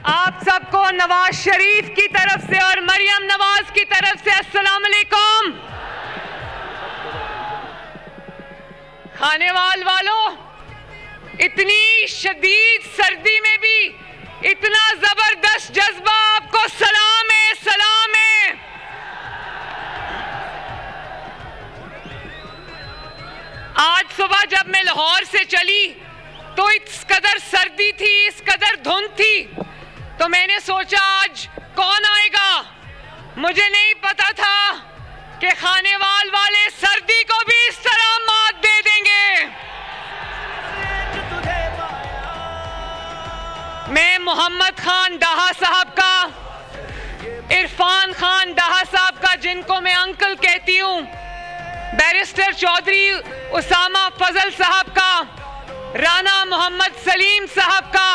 आप सबको नवाज शरीफ की तरफ से और मरियम नवाज की तरफ से अस्सलाम वालेकुम। खानेवाल वालों, इतनी शदीद सर्दी में भी इतना जबरदस्त जज्बा, आपको सलाम है, सलाम है। आज सुबह जब मैं लाहौर से चली तो इस कदर सर्दी थी, इस कदर धुंध थी, तो मैंने सोचा आज कौन आएगा। मुझे नहीं पता था कि खानेवाल वाले सर्दी को भी इस तरह मात दे देंगे। मैं मोहम्मद खान डाहा साहब का, इरफान खान डाहा साहब का, जिनको मैं अंकल कहती हूँ, बैरिस्टर चौधरी उसामा फजल साहब का, राना मोहम्मद सलीम साहब का,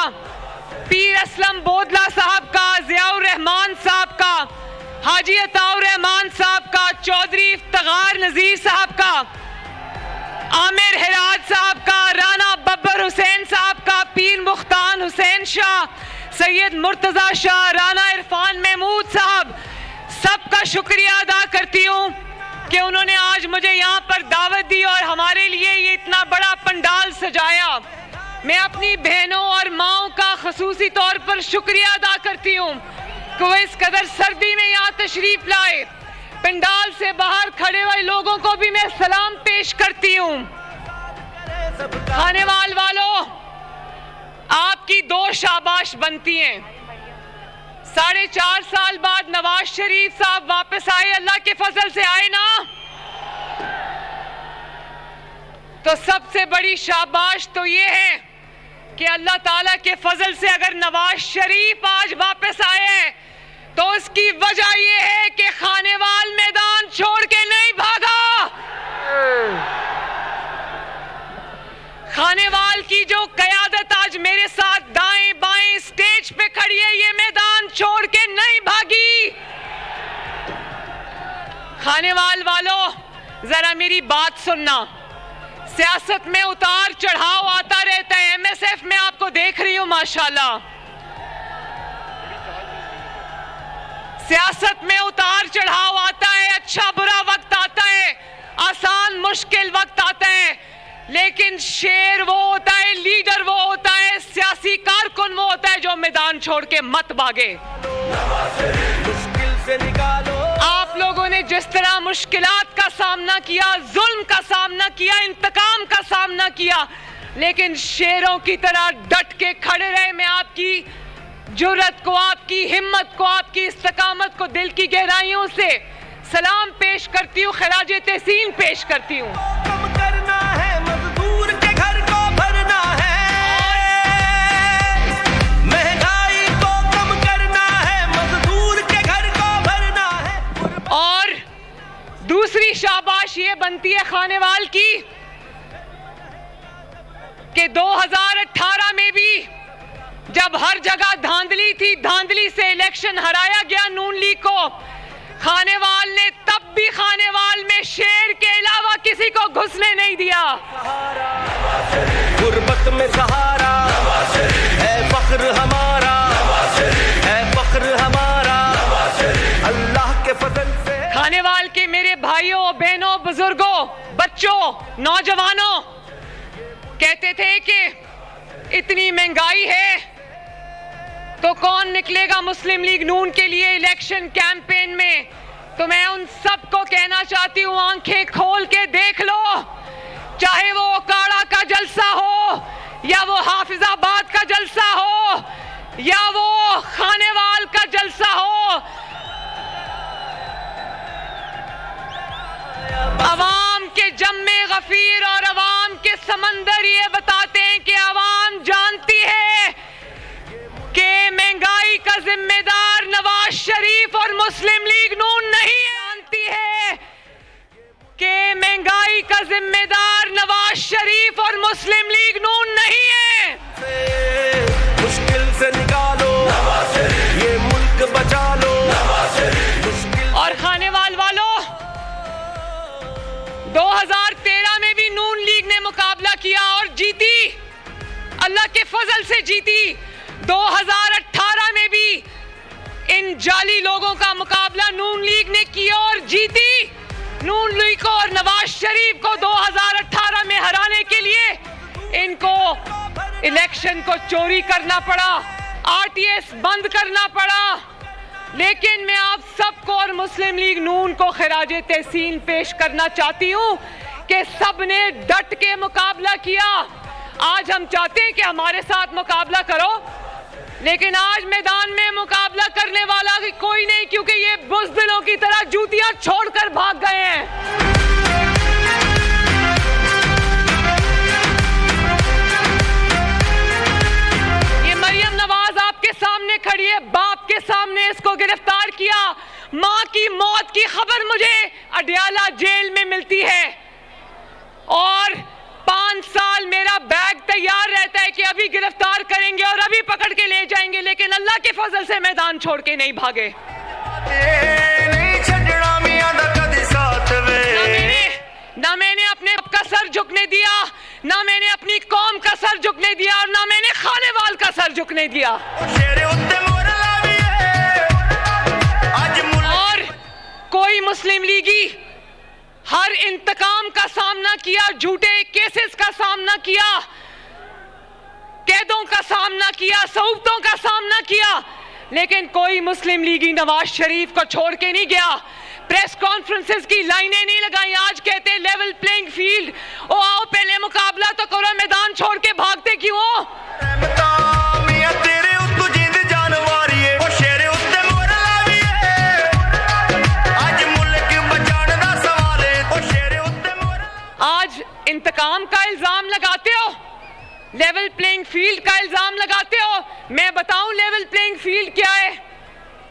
पीर असलम बोदला साहब का, जियाउर रहमान साहब का, हाजी अताउर रहमान साहब का, चौधरी इफ्तिखार नजीर साहब का, आमिर हिराज साहब का, राना बब्बर हुसैन साहब का, पीर मुख्तार हुसैन शाह, सैयद मुर्तजा शाह, राना इरफान महमूद साहब, सबका शुक्रिया अदा करती हूँ कि उन्होंने आज मुझे यहाँ पर दावत दी और हमारे लिए ये इतना बड़ा पंडाल सजाया। मैं अपनी बहनों और माओं का खसूसी तौर पर शुक्रिया अदा करती हूँ कि वो इस कदर सर्दी में यहाँ तशरीफ लाए। पंडाल से बाहर खड़े हुए लोगों को भी मैं सलाम पेश करती हूँ। खानेवाल वालों, आपकी दो शाबाश बनती हैं। 4.5 साल बाद नवाज शरीफ साहब वापस आए, अल्लाह के फजल से आए ना, तो सबसे बड़ी शाबाश तो ये है कि अल्लाह ताला के फजल से अगर नवाज शरीफ आज वापस आए हैं तो उसकी वजह ये है कि खानेवाल मैदान छोड़ के नहीं भागा। खानेवाल की जो कयादत आज मेरे साथ दाएं बाएं स्टेज पे खड़ी है, ये मैदान छोड़ के नहीं भागी। खानेवाल वालों, जरा मेरी बात सुनना। सियासत में उतार चढ़ाव आता रहता है। एमएसएफ में आपको देख रही हूं, माशाल्लाह। सियासत में उतार चढ़ाव आता है, अच्छा बुरा वक्त आता है, आसान मुश्किल वक्त आता है, लेकिन शेर वो होता है, लीडर वो होता है, सियासी कारकुन वो होता है जो मैदान छोड़ के मत भागे। आप लोगों ने जिस तरह मुश्किलात का सामना किया, जुल्म का सामना किया, इंतकाम का सामना किया, लेकिन शेरों की तरह डट के खड़े रहे। मैं आपकी जुर्रत को, आपकी हिम्मत को, आपकी इस्तकामत को दिल की गहराइयों से सलाम पेश करती हूँ, खराज तहसीन पेश करती हूँ। दूसरी शाबाश ये बनती है खानेवाल की कि 2018 में भी जब हर जगह धांधली थी, धांधली से इलेक्शन हराया गया नून लीग को, खानेवाल ने तब भी खानेवाल में शेर के अलावा किसी को घुसने नहीं दिया। गुर्बत में सहारा है फख्र हमारा, है फख्र हमारा, अल्लाह के फजल से। खानेवाल के मेरे भाइयों बहनों बुजुर्गों बच्चों नौजवानों कहते थे कि इतनी महंगाई है तो कौन निकलेगा मुस्लिम लीग नून के लिए इलेक्शन कैंपेन में। तो मैं उन सबको कहना चाहती हूँ, आंखें खोल के देख लो, चाहे वो ओकाड़ा का जलसा हो या वो हाफिजाबाद का जलसा हो या वो खानेवाल का जलसा हो, अवाम के जम्मे गफीर और अवाम के समंदर ये बताते हैं कि अवाम जानती है कि महंगाई का जिम्मेदार नवाज शरीफ और मुस्लिम लीग नून नहीं है। जानती है कि महंगाई का जिम्मेदार नवाज शरीफ और मुस्लिम लीग नून नहीं है। मुश्किल से निकालो ये मुल्क बचा लो। और खानेवाल वालों, 2013 में भी नून लीग ने मुकाबला किया और जीती, अल्लाह के फजल से जीती। 2018 में जाली लोगों का मुकाबला नून लीग ने किया और जीती। नून लीग को और नवाज शरीफ को 2018 में हराने के लिए इनको इलेक्शन को चोरी करना पड़ा, आरटीएस बंद करना पड़ा। लेकिन मैं आप सबको और मुस्लिम लीग नून को खिराजे तहसीन पेश करना चाहती हूं कि सबने डट के मुकाबला किया। आज हम चाहते हैं कि हमारे साथ मुकाबला करो, लेकिन आज मैदान में मुकाबला करने वाला कोई नहीं, क्योंकि ये बुज़दिलों की तरह जूतियां छोड़कर भाग गए हैं। ये मरियम नवाज आपके सामने खड़ी है, बाप के सामने इसको गिरफ्तार किया। मां की मौत की खबर मुझे अडयाला जेल में मिलती है और 5 साल मेरा बैग तैयार रहता है कि अभी गिरफ्तार करेंगे और अभी पकड़ के ले जाएंगे, लेकिन अल्लाह के फजल से मैदान छोड़ के नहीं भागे। ना मैंने अपने बाप का सर झुकने दिया, ना मैंने अपनी कौम का सर झुकने दिया और ना मैंने खानेवाल का सर झुकने दिया। और कोई मुस्लिम लीगी हर इंतकाम का सामना किया, झूठे केसेस का सामना किया, कैदों का सामना किया, सऊबतों का सामना किया, लेकिन कोई मुस्लिम लीगी नवाज शरीफ को छोड़ के नहीं गया। प्रेस कॉन्फ्रेंसेस की लाइनें नहीं लगाई। आज कहते लेवल प्लेइंग फील्ड, ओ आओ पहले मुकाबला तो करो, मैदान छोड़ के भागते क्यों हो? आज इंतकाम का इल्जाम लगाते हो, लेवल प्लेइंग फील्ड का इल्जाम लगाते हो। मैं बताऊं लेवल प्लेइंग फील्ड क्या है?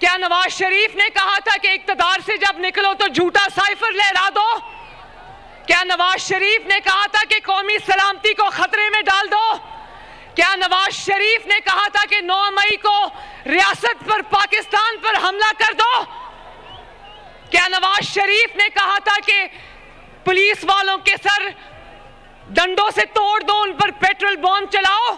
क्या नवाज शरीफ ने कहा था कि इक्तदार से जब निकलो तो झूठा साइफर लहरा दो? क्या नवाज शरीफ ने कहा था कि कौमी सलामती को खतरे में डाल दो? क्या नवाज शरीफ ने कहा था कि 9 मई को रियासत पर, पाकिस्तान पर हमला कर दो? क्या नवाज शरीफ ने कहा था कि पुलिस वालों के सर डंडों से तोड़ दो, उन पर पेट्रोल बॉम्ब चलाओ?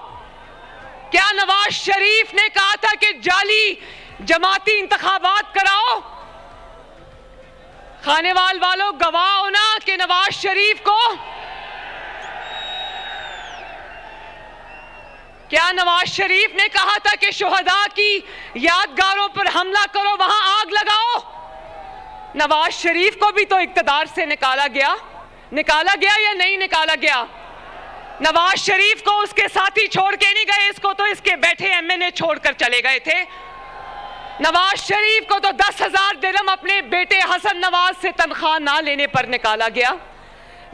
क्या नवाज शरीफ ने कहा था कि जाली जमाती इंतखाबात कराओ? खानेवाल वालों गवाह हो ना कि नवाज शरीफ को, क्या नवाज शरीफ ने कहा था कि शुहदा की यादगारों पर हमला करो, वहां आग लगाओ? नवाज शरीफ को भी तो इक्तदार से निकाला गया या नहीं निकाला गया? नवाज शरीफ को उसके साथी छोड़ के नहीं गए, इसको तो इसके बैठे एमएनए छोड़कर चले गए थे। नवाज शरीफ को तो 10,000 दिरहम अपने बेटे हसन नवाज से तनख्वाह ना लेने पर निकाला गया।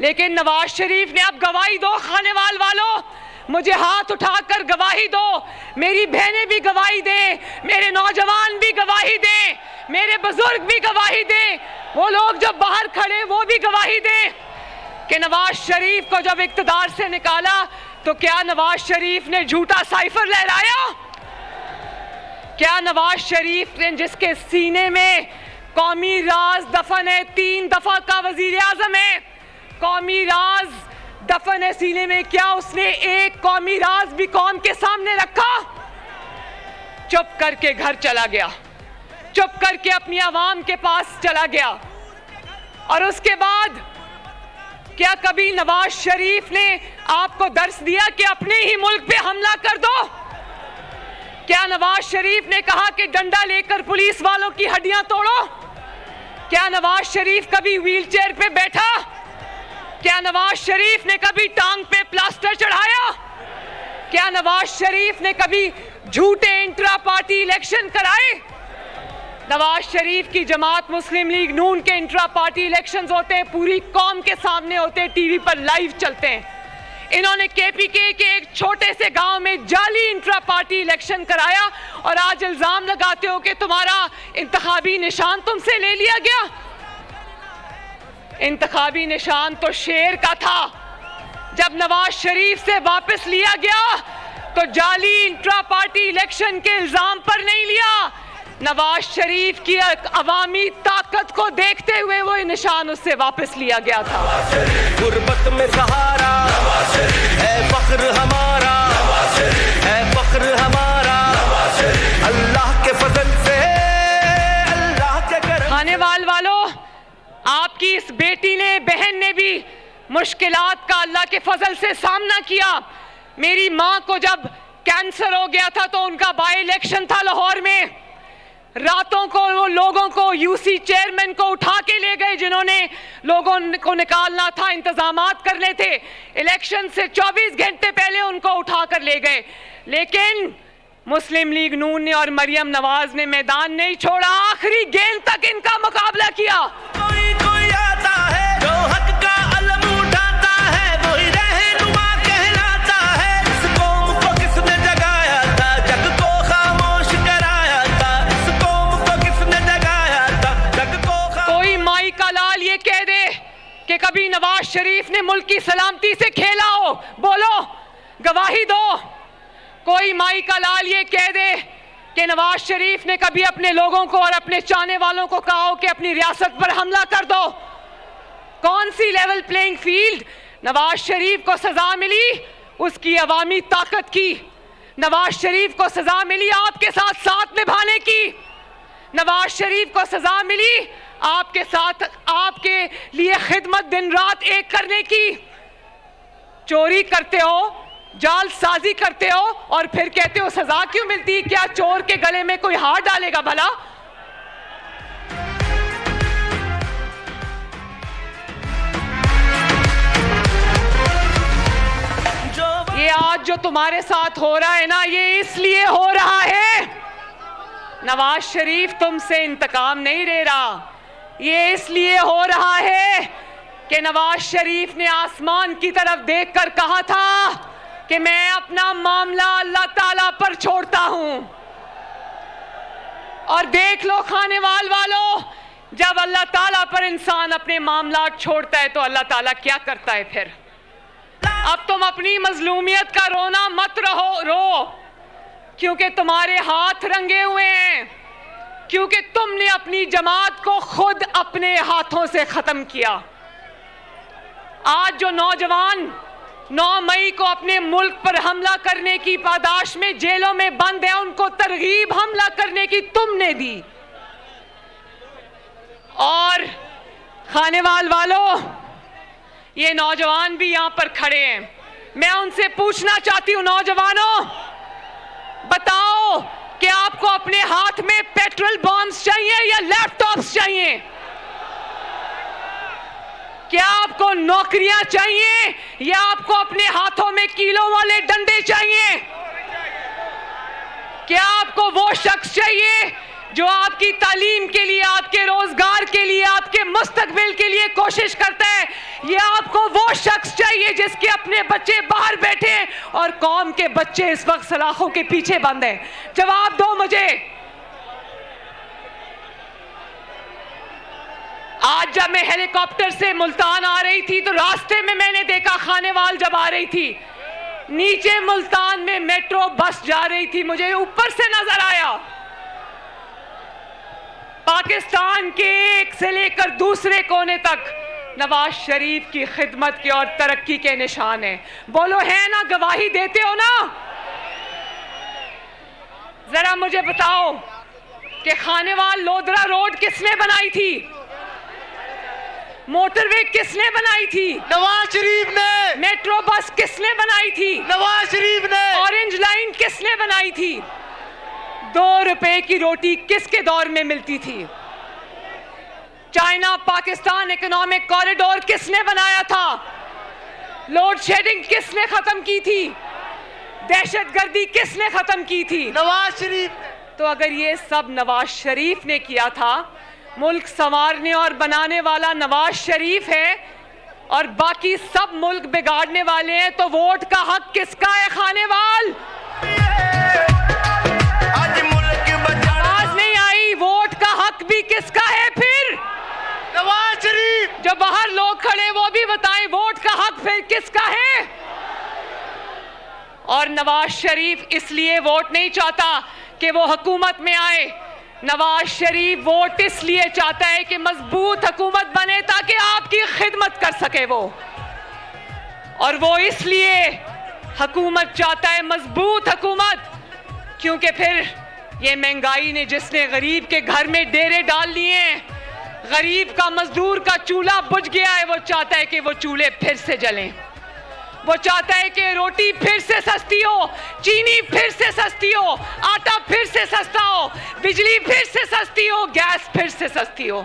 लेकिन नवाज शरीफ ने अब गवाही दो खानेवाल वालों, मुझे हाथ उठाकर गवाही दो, मेरी बहनें भी गवाही दे, मेरे नौजवान भी गवाही दे, मेरे बुजुर्ग भी गवाही दे, वो लोग जो बाहर खड़े वो भी गवाही दे कि नवाज शरीफ को जब इक्तदार से निकाला तो क्या नवाज शरीफ ने झूठा साइफर लहराया? क्या नवाज शरीफ ने, जिसके सीने में कौमी राज दफन है, 3 दफा का वजीर आजम है, कौमी राज दफन है सीने में, क्या उसने एक कौमी राज भी कौम के सामने रखा? चुप करके घर चला गया, चुप करके अपनी आवाम के पास चला गया। और उसके बाद क्या कभी नवाज शरीफ ने आपको दर्स दिया कि अपने ही मुल्क पे हमला कर दो? क्या नवाज शरीफ ने कहा कि डंडा लेकर पुलिस वालों की हड्डियां तोड़ो? क्या नवाज शरीफ कभी व्हीलचेयर पे बैठा? क्या नवाज शरीफ ने कभी टांग पे प्लास्टर चढ़ाया? क्या नवाज शरीफ ने कभी झूठे इंट्रा पार्टी इलेक्शन कराए? नवाज शरीफ की जमात मुस्लिम लीग नून के इंट्रा पार्टी इलेक्शंस होते हैं, पूरी कौम के सामने होते हैं, टीवी पर लाइव चलते हैं। इन्होंने केपीके के एक छोटे से गांव में जाली इंट्रा पार्टी इलेक्शन कराया और आज इल्जाम लगाते हो कि तुम्हारा इंतखाबी निशान तुमसे ले लिया गया। इंतखाबी निशान तो शेर का था। जब नवाज शरीफ से वापस लिया गया तो जाली इंट्रा पार्टी इलेक्शन के इल्जाम पर नहीं लिया, नवाज शरीफ की अवामी ताकत को देखते हुए वो निशान उससे वापस लिया गया था। गुर्बत में सहारा है फख्र हमारा, है फख्र हमारा, अल्लाह के फजल से मुश्किलात का अल्लाह के फजल से सामना किया। मेरी माँ को जब कैंसर हो गया था तो उनका बाई इलेक्शन था लाहौर में, रातों को वो लोगों को, यूसी चेयरमैन को उठा के ले गए जिन्होंने लोगों को निकालना था, इंतजामात करने थे। इलेक्शन से 24 घंटे पहले उनको उठा कर ले गए, लेकिन मुस्लिम लीग नून ने और मरियम नवाज ने मैदान नहीं छोड़ा, आखिरी गेंद तक इनका मुकाबला किया। कोई कोई आता है जो हक का अलम उठाता है, वही रहनुमा कहलाता है। इस कौम को किसने जगाया था, जग को खामोश कराया था। इस कौम को किसने जगाया था, जग को कोई माई का लाल ये कह दे कि कभी नवाज शरीफ ने मुल्क की सलामती से खेला हो, बोलो, गवाही दो। कोई माई का लाल ये कह दे कि नवाज शरीफ ने कभी अपने लोगों को और अपने चाहने वालों को कहा हो कि अपनी रियासत पर हमला कर दो। कौन सी level playing field? Nawaz Sharif को सजा मिली उसकी अवामी ताकत की, नवाज शरीफ को सजा मिली आपके साथ साथ निभाने की, नवाज शरीफ को सजा मिली आपके साथ, आपके लिए खिदमत दिन रात एक करने की। चोरी करते हो, जालसाजी करते हो और फिर कहते हो सजा क्यों मिलती? क्या चोर के गले में कोई हाथ डालेगा भला? ये आज जो तुम्हारे साथ हो रहा है ना, ये इसलिए हो रहा है, नवाज शरीफ तुमसे इंतकाम नहीं ले रहा। ये इसलिए हो रहा है कि नवाज शरीफ ने आसमान की तरफ देखकर कहा था कि मैं अपना मामला अल्लाह ताला पर छोड़ता हूं। और देख लो खानेवाल वालों, जब अल्लाह ताला पर इंसान अपने मामला छोड़ता है तो अल्लाह ताला क्या करता है फिर? अब तुम अपनी मजलूमियत का रोना मत रो, क्योंकि तुम्हारे हाथ रंगे हुए हैं, क्योंकि तुमने अपनी जमात को खुद अपने हाथों से खत्म किया। आज जो नौजवान 9 मई को अपने मुल्क पर हमला करने की पादाश में जेलों में बंद है, उनको तरगीब हमला करने की तुमने दी। और खानेवाल वालों, ये नौजवान भी यहां पर खड़े हैं, मैं उनसे पूछना चाहती हूं, नौजवानों बताओ कि आपको अपने हाथ में पेट्रोल बॉम्ब्स चाहिए या लैपटॉप्स चाहिए? क्या आपको नौकरियां चाहिए या आपको अपने हाथों में कीलों वाले डंडे चाहिए? क्या आपको वो शख्स चाहिए जो आपकी तालीम के लिए, आपके रोजगार के लिए, आपके मुस्तकबिल के लिए कोशिश करता है, या आपको वो शख्स चाहिए जिसके अपने बच्चे बाहर बैठे हैं और कौम के बच्चे इस वक्त सलाखों के पीछे बंद हैं? जवाब दो मुझे। आज जब मैं हेलीकॉप्टर से मुल्तान आ रही थी तो रास्ते में मैंने देखा खानेवाल जब आ रही थी, नीचे मुल्तान में मेट्रो बस जा रही थी, मुझे ऊपर से नजर आया। पाकिस्तान के एक से लेकर दूसरे कोने तक नवाज शरीफ की खिदमत के और तरक्की के निशान है। बोलो है ना, गवाही देते हो ना? जरा मुझे बताओ कि खानेवाल लोधरा रोड किसने बनाई थी? मोटरवे किसने बनाई थी? नवाज शरीफ ने। मेट्रो बस किसने बनाई थी? नवाज शरीफ ने। ऑरेंज लाइन किसने बनाई थी? 2 रुपए की रोटी किसके दौर में मिलती थी? चाइना पाकिस्तान इकोनॉमिक कॉरिडोर किसने बनाया था? लोड शेडिंग किसने खत्म की थी? दहशतगर्दी किसने खत्म की थी? नवाज शरीफ। तो अगर ये सब नवाज शरीफ ने किया था, मुल्क संवारने और बनाने वाला नवाज शरीफ है और बाकी सब मुल्क बिगाड़ने वाले हैं, तो वोट का हक किसका है खानेवाल? आज मुल्क आवाज नहीं आई, वोट का हक भी किसका है फिर? नवाज शरीफ। जो बाहर लोग खड़े वो भी बताएं, वोट का हक फिर किसका है? और नवाज शरीफ इसलिए वोट नहीं चाहता कि वो हुकूमत में आए, नवाज शरीफ वोट इसलिए चाहता है कि मजबूत हुकूमत बने ताकि आपकी खिदमत कर सके वो। और वो इसलिए हुकूमत चाहता है, मजबूत हुकूमत, क्योंकि फिर ये महंगाई ने जिसने गरीब के घर में डेरे डाल लिए हैं, गरीब का, मजदूर का चूल्हा बुझ गया है, वो चाहता है कि वो चूल्हे फिर से जलें। वो चाहता है कि रोटी फिर से सस्ती हो, चीनी फिर से सस्ती हो, आटा फिर से सस्ता हो, बिजली फिर से सस्ती हो, गैस फिर से सस्ती हो।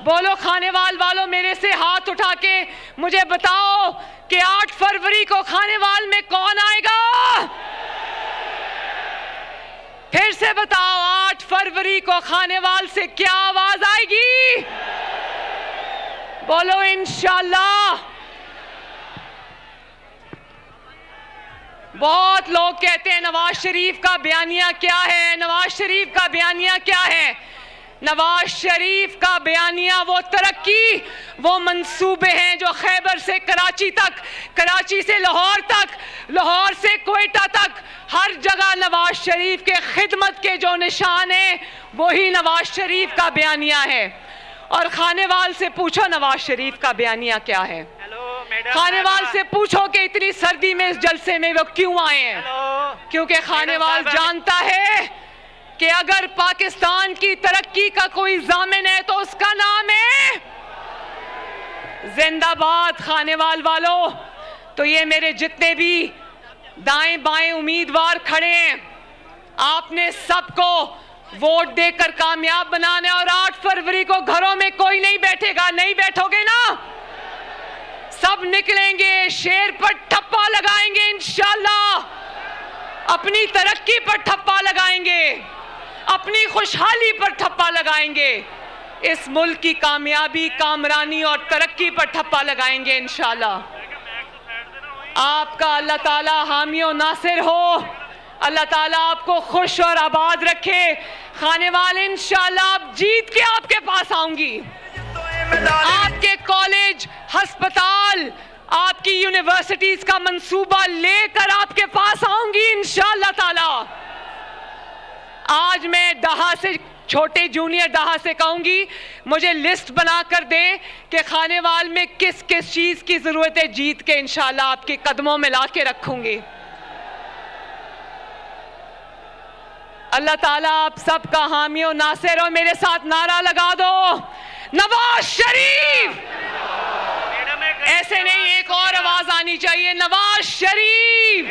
बोलो खानेवाल वालों, मेरे से हाथ उठा के मुझे बताओ कि 8 फरवरी को खानेवाल में कौन आएगा? फिर से बताओ, 8 फरवरी को खानेवाल से क्या आवाज आएगी? बोलो इंशाल्लाह। बहुत लोग कहते हैं नवाज शरीफ का बयानिया क्या है, नवाज शरीफ का बयानिया क्या है? नवाज शरीफ का बयानिया वो तरक्की, वो मंसूबे हैं जो खैबर से कराची तक, कराची से लाहौर तक, लाहौर से कोयटा तक, हर जगह नवाज शरीफ के खिदमत के जो निशान हैं वही नवाज शरीफ का बयानिया है। और खानेवाल से पूछो नवाज शरीफ का बयानिया क्या है। खानेवाल से पूछो कि इतनी सर्दी में इस जलसे में वो क्यों आए हैं। क्योंकि खानेवाल जानता है कि अगर पाकिस्तान की तरक्की का कोई जामिन है तो उसका नाम है जिंदाबाद। खानेवाल वालों, तो ये मेरे जितने भी दाएं बाएं उम्मीदवार खड़े हैं, आपने सबको वोट देकर कामयाब बनाने। और 8 फरवरी को घरों में कोई नहीं बैठेगा, नहीं बैठोगे ना? सब निकलेंगे, शेर पर ठप्पा लगाएंगे इंशाल्लाह, अपनी तरक्की पर ठप्पा लगाएंगे, अपनी खुशहाली पर ठप्पा लगाएंगे, इस मुल्क की कामयाबी, कामरानी और तरक्की पर ठप्पा लगाएंगे इंशाल्लाह। आपका अल्लाह ताला हामी और नासिर हो, अल्लाह ताला आपको खुश और आबाद रखे। खानेवाल इंशाल्लाह आप जीत के आपके पास आऊंगी, आपके कॉलेज, अस्पताल, आपकी यूनिवर्सिटीज का मंसूबा लेकर आपके पास आऊंगी इंशाल्लाह ताला। आज मैं डाहा से, छोटे जूनियर डाहा से कहूंगी मुझे लिस्ट बनाकर दे कि खानेवाल में किस किस चीज की जरूरत है, जीत के इंशाल्लाह आपके कदमों में ला के रखूंगी। अल्लाह ताला आप सबका हामी और नासिर हो। मेरे साथ नारा लगा दो, नवाज शरीफ। ऐसे नहीं, एक और आवाज आनी चाहिए, नवाज शरीफ।